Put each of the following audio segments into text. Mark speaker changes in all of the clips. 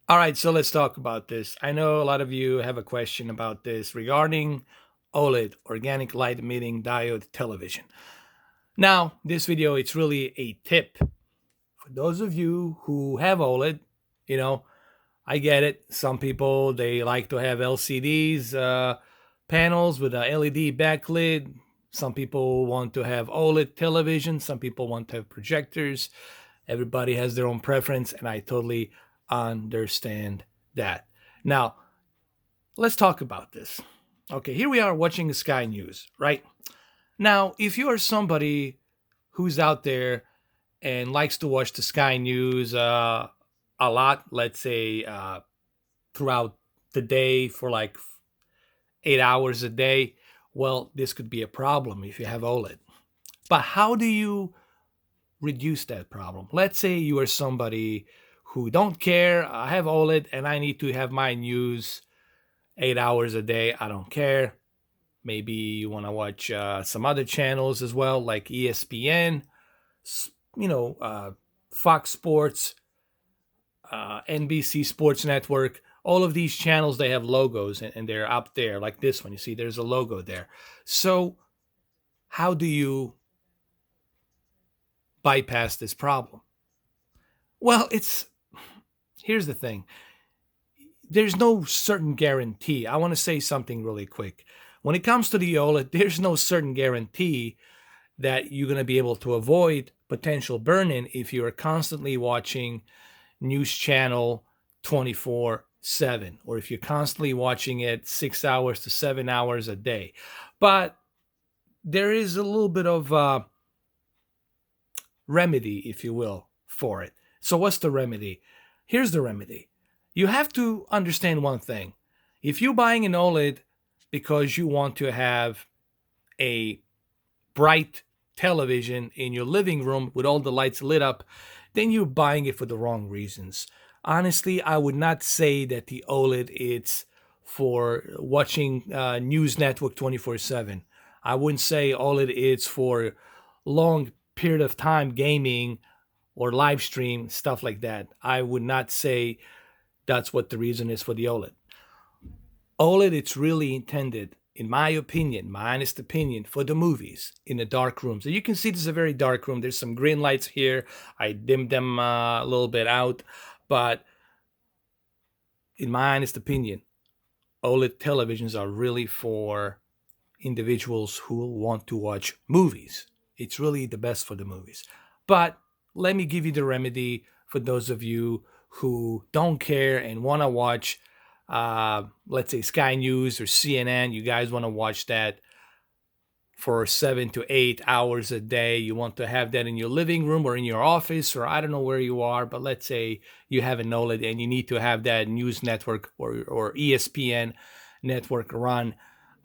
Speaker 1: All right, so let's talk about this. I know a lot of you have a question about this regarding OLED, organic light emitting diode television. Now, this video, it's really a tip for those of you who have OLED. You know, I get it. Some people, they like to have LCDs, panels with a LED backlit. Some people want to have OLED television. Some people want to have projectors. Everybody has their own preference, and I totally understand that. Now, let's talk about this. Okay, here we are watching Sky News, right? Now, if you are somebody who's out there and likes to watch the Sky News a lot, let's say throughout the day for like 8 hours a day, well, this could be a problem if you have OLED. But how do you reduce that problem? Let's say you are somebody who don't care. I have OLED and I need to have my news 8 hours a day. I don't care. Maybe you want to watch some other channels as well, like ESPN, you know, Fox Sports, NBC Sports Network. All of these channels, they have logos and they're up there, like this one. You see, there's a logo there. So, how do you bypass this problem? Well, here's the thing. There's no certain guarantee. I want to say something really quick. When it comes to the OLED, there's no certain guarantee that you're going to be able to avoid potential burn-in if you are constantly watching news channel 24/7, or if you're constantly watching it 6 hours to 7 hours a day. But there is a little bit of remedy, if you will, for it. So, what's the remedy? Here's the remedy. You have to understand one thing. If you're buying an OLED because you want to have a bright television in your living room with all the lights lit up, then you're buying it for the wrong reasons. Honestly, I would not say that the OLED is for watching News Network 24/7. I wouldn't say OLED is for long period of time gaming or live stream, stuff like that. I would not say that's what the reason is for the OLED. OLED, it's really intended, in my opinion, my honest opinion, for the movies in the dark rooms. So you can see this is a very dark room. There's some green lights here. I dimmed them a little bit out. But in my honest opinion, OLED televisions are really for individuals who want to watch movies. It's really the best for the movies. But let me give you the remedy for those of you who don't care and want to watch, let's say, Sky News or CNN. You guys want to watch that for 7 to 8 hours a day. You want to have that in your living room or in your office, or I don't know where you are, but let's say you have an OLED and you need to have that news network or ESPN network run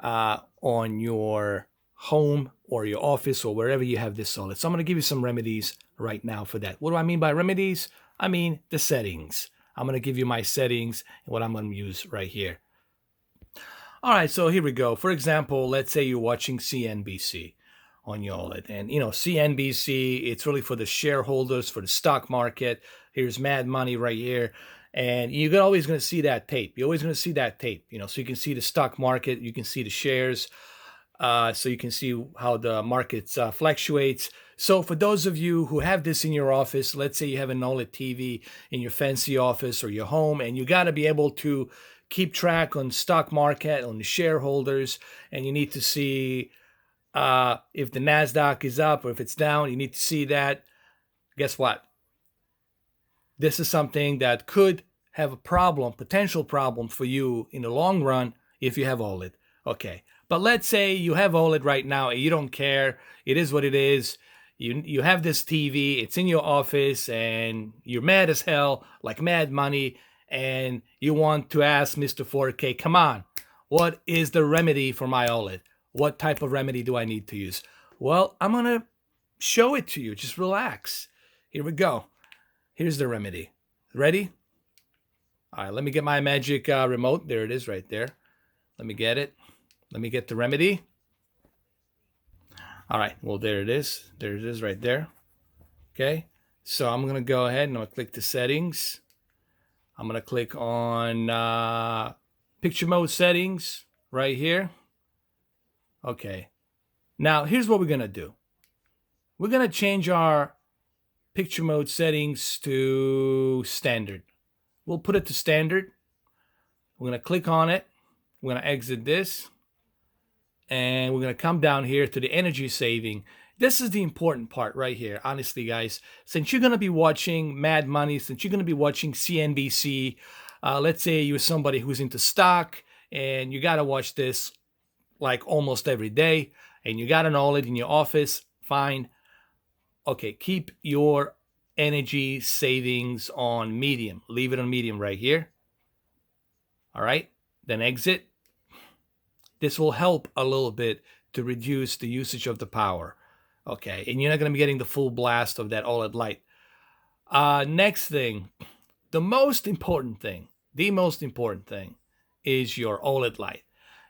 Speaker 1: on your home or your office or wherever you have this OLED. So I'm going to give you some remedies right now for that. What do I mean by remedies? I mean the settings. I'm going to give you my settings and what I'm going to use right here. All right, so here we go. For example, let's say you're watching CNBC on your OLED. And, CNBC, it's really for the shareholders, for the stock market. Here's Mad Money right here. And you're always going to see that tape. You're always going to see that tape, so you can see the stock market, you can see the shares, so you can see how the market fluctuates. So for those of you who have this in your office, let's say you have an OLED TV in your fancy office or your home, and you got to be able to keep track on stock market, on the shareholders, and you need to see if the NASDAQ is up or if it's down. You need to see that. Guess what? This is something that could have a problem, potential problem for you in the long run if you have OLED. Okay. But let's say you have OLED right now and you don't care. It is what it is. You have this TV, it's in your office, and you're mad as hell, like Mad Money, and you want to ask Mr. 4K, come on, what is the remedy for my OLED? What type of remedy do I need to use? Well, I'm going to show it to you. Just relax. Here we go. Here's the remedy. Ready? All right, let me get my magic remote. There it is right there. Let me get it. Let me get the remedy. All right, well, there it is. There it is right there. Okay, so I'm going to go ahead and I'll click the settings. I'm going to click on picture mode settings right here. Okay. Now, here's what we're going to do. We're going to change our picture mode settings to standard. We'll put it to standard. We're going to click on it. We're going to exit this. And we're going to come down here to the energy saving. This is the important part right here. Honestly, guys, since you're going to be watching Mad Money, since you're going to be watching CNBC, let's say you're somebody who's into stock and you got to watch this like almost every day, and you got an OLED in your office, fine. Okay, keep your energy savings on medium. Leave it on medium right here. All right, then exit. This will help a little bit to reduce the usage of the power. Okay, and you're not going to be getting the full blast of that OLED light. Next thing, the most important thing is your OLED light.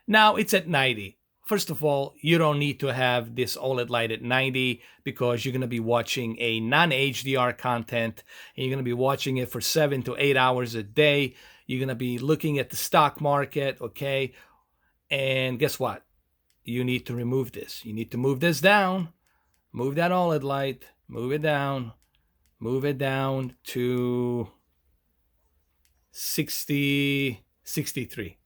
Speaker 1: Now, it's at 90. First of all, you don't need to have this OLED light at 90 because you're going to be watching a non-HDR content, and you're going to be watching it for 7 to 8 hours a day. You're going to be looking at the stock market, okay? And guess what? You need to remove this. You need to move this down. Move that OLED light. Move it down. Move it down to 60, 63.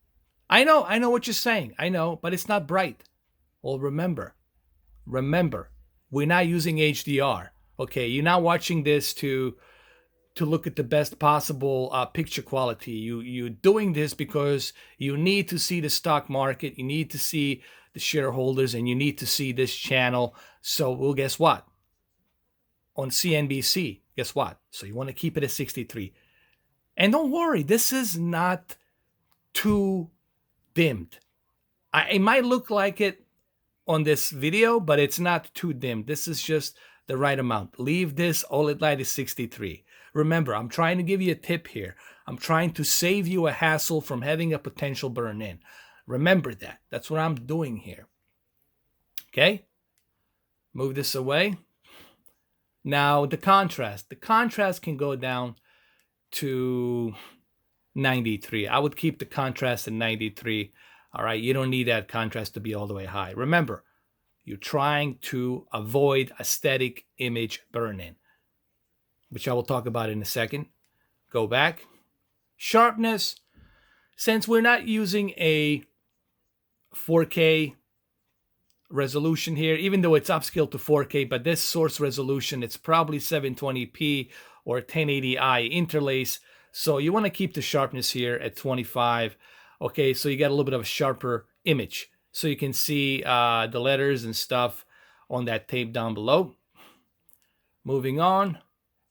Speaker 1: I know what you're saying. I know, but it's not bright. Well, remember, we're not using HDR. Okay, you're not watching this to look at the best possible picture quality. You're doing this because you need to see the stock market, you need to see the shareholders, and you need to see this channel. So, well, guess what? On CNBC, guess what? So you want to keep it at 63. And don't worry, this is not too dimmed. It might look like it on this video, but it's not too dimmed. This is just the right amount. Leave this OLED light at 63. Remember, I'm trying to give you a tip here. I'm trying to save you a hassle from having a potential burn in. Remember that. That's what I'm doing here. Okay? Move this away. Now, the contrast. The contrast can go down to 93. I would keep the contrast at 93. All right? You don't need that contrast to be all the way high. Remember, you're trying to avoid aesthetic image burn-in, which I will talk about in a second. Go back. Sharpness. Since we're not using a 4K resolution here, even though it's upscaled to 4K, but this source resolution, it's probably 720p or 1080i interlace. So you want to keep the sharpness here at 25. Okay, so you got a little bit of a sharper image. So you can see the letters and stuff on that tape down below. Moving on.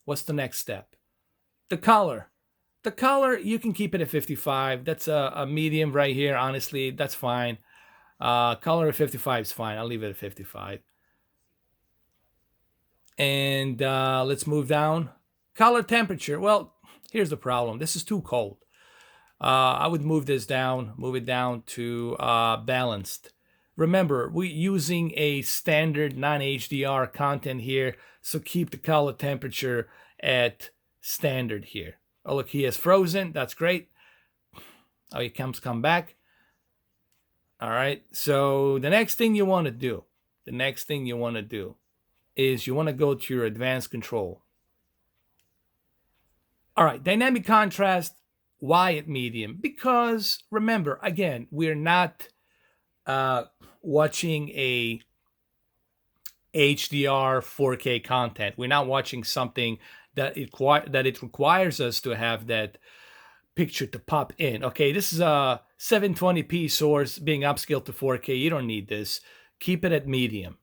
Speaker 1: What's the next step? The color. The color, you can keep it at 55. That's a medium right here. Honestly, that's fine. Color at 55 is fine. I'll leave it at 55. And let's move down. Color temperature. Well, here's the problem. This is too cold. I would move this down, move it down to balanced. Remember, we're using a standard non-HDR content here, so keep the color temperature at standard here. Oh, look, he has frozen. That's great. Oh, he come back. All right, so the next thing you want to do, is you want to go to your advanced control. All right, dynamic contrast. Why at medium? Because remember, again, we're not watching a HDR 4K content. We're not watching something that it requires us to have that picture to pop in. Okay, this is a 720p source being upscaled to 4K. You don't need this. Keep it at medium.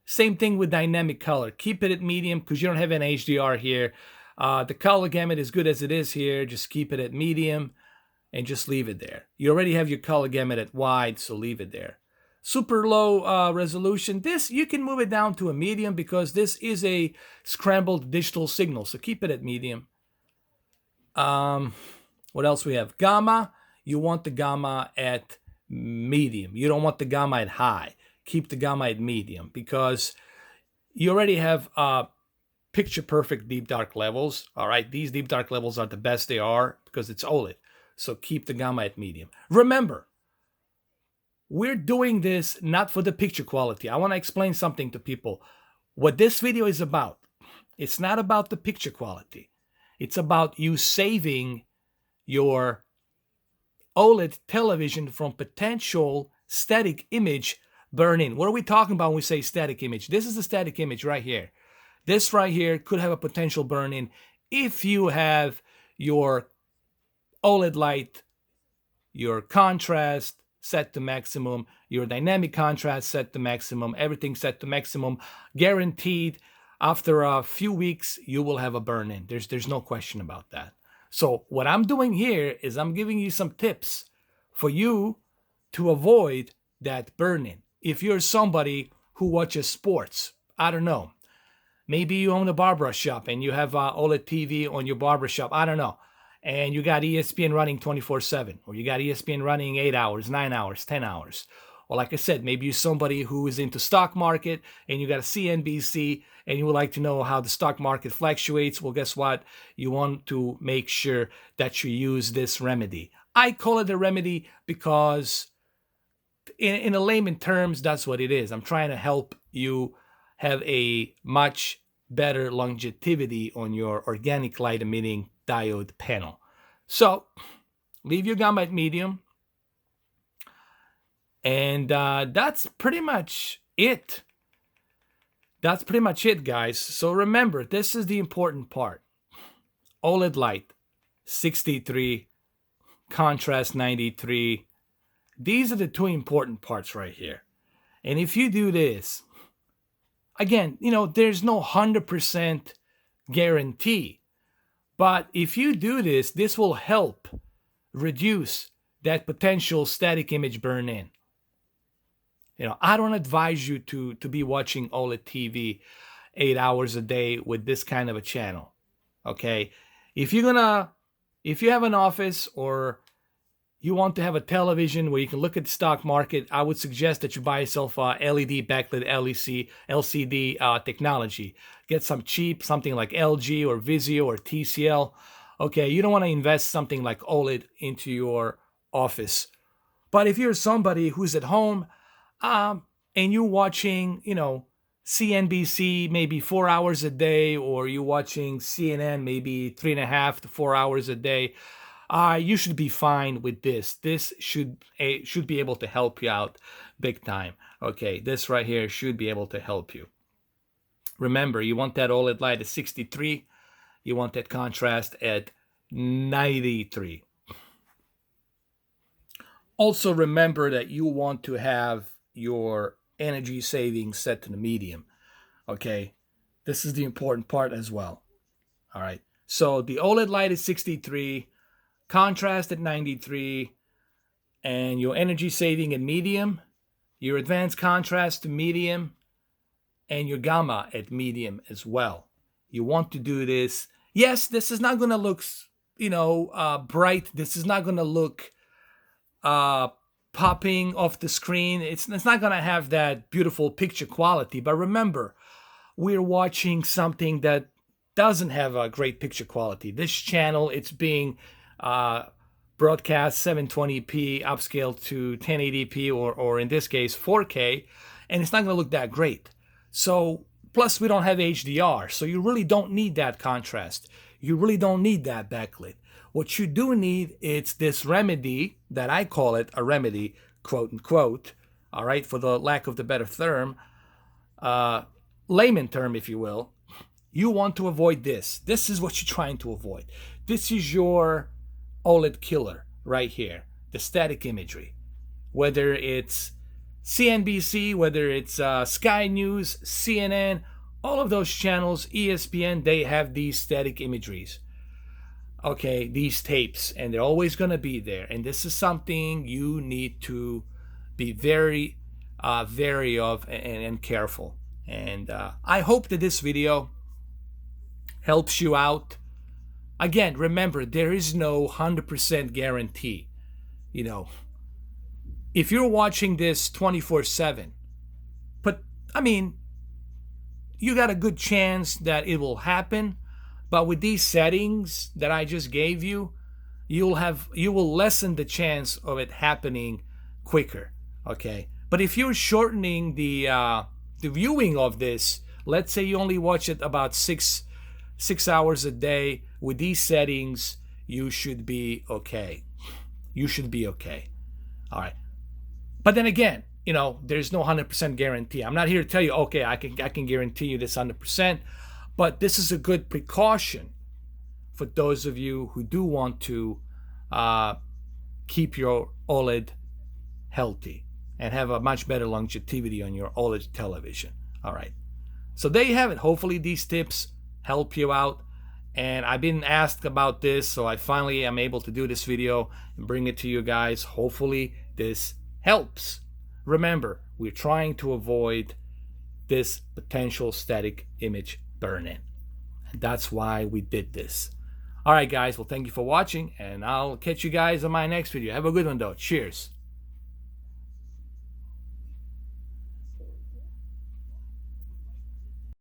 Speaker 1: Same thing with dynamic color. Keep it at medium because you don't have an HDR here. The color gamut is good as it is here. Just keep it at medium and just leave it there. You already have your color gamut at wide, so leave it there. Super low resolution. This, you can move it down to a medium because this is a scrambled digital signal, so keep it at medium. What else we have? Gamma. You want the gamma at medium. You don't want the gamma at high. Keep the gamma at medium because you already have picture perfect deep dark levels. All right, these deep dark levels are the best they are because it's OLED. So keep the gamma at medium. Remember, we're doing this not for the picture quality. I want to explain something to people. What this video is about, it's not about the picture quality. It's about you saving your OLED television from potential static image burn-in. What are we talking about when we say static image? This is the static image right here. This right here could have a potential burn-in if you have your OLED light, your contrast set to maximum, your dynamic contrast set to maximum, everything set to maximum. Guaranteed, after a few weeks, you will have a burn-in. There's no question about that. So what I'm doing here is I'm giving you some tips for you to avoid that burn-in. If you're somebody who watches sports, I don't know, maybe you own a barber shop and you have OLED TV on your barber shop, I don't know, and you got ESPN running 24/7, or you got ESPN running 8 hours, 9 hours, 10 hours. Or like I said, maybe you're somebody who is into stock market and you got a CNBC and you would like to know how the stock market fluctuates. Well, guess what? You want to make sure that you use this remedy. I call it a remedy because in a layman terms, that's what it is. I'm trying to help you have a much better longevity on your organic light emitting diode panel. So leave your gamma at medium. And that's pretty much it. That's pretty much it, guys. So remember, this is the important part. OLED light, 63, contrast 93. These are the two important parts right here. And if you do this, again, there's no 100% guarantee. But if you do this, this will help reduce that potential static image burn-in. I don't advise you to be watching OLED TV 8 hours a day with this kind of a channel. Okay? If you have an office or you want to have a television where you can look at the stock market, I would suggest that you buy yourself a LED backlit LCD technology. Get some cheap, something like LG or Vizio or TCL. Okay, you don't want to invest something like OLED into your office. But if you're somebody who's at home and you're watching, CNBC maybe 4 hours a day, or you're watching CNN maybe 3.5 to 4 hours a day, you should be fine with this. This should be able to help you out big time. Okay, this right here should be able to help you. Remember, you want that OLED light at 63. You want that contrast at 93. Also remember that you want to have your energy savings set to the medium. Okay, this is the important part as well. All right, so the OLED light is 63, contrast at 93, and your energy saving at medium, your advanced contrast to medium, and your gamma at medium as well. You want to do this. Yes, this is not going to look, bright. This is not going to look popping off the screen. It's not going to have that beautiful picture quality. But remember, we're watching something that doesn't have a great picture quality. This channel, it's being broadcast 720p upscale to 1080p or in this case 4K, and it's not going to look that great. So plus we don't have HDR, so you really don't need that contrast. You really don't need that backlit. What you do need is this remedy, that I call it a remedy, quote unquote, all right, for the lack of the better term, layman term, if you will. You want to avoid this. This is what you're trying to avoid. This is your OLED killer right here, the static imagery. Whether it's CNBC, whether it's Sky News, CNN, all of those channels, ESPN, they have these static imageries. Okay, these tapes, and they're always going to be there. And this is something you need to be very wary of and careful. And I hope that this video helps you out. Again, remember, there is no 100% guarantee. If you're watching this 24/7, but I mean, you got a good chance that it will happen. But with these settings that I just gave you, you will lessen the chance of it happening quicker. Okay. But if you're shortening the viewing of this, let's say you only watch it about six hours a day, with these settings, you should be okay. You should be okay. All right. But then again, there's no 100% guarantee. I'm not here to tell you, okay, I can guarantee you this 100%, but this is a good precaution for those of you who do want to keep your OLED healthy and have a much better longevity on your OLED television. All right. So there you have it. Hopefully these tips help you out. And I've been asked about this, so I finally am able to do this video and bring it to you guys. Hopefully this helps. Remember, we're trying to avoid this potential static image burn-in. And that's why we did this. All right, guys. Well, thank you for watching, and I'll catch you guys on my next video. Have a good one, though. Cheers.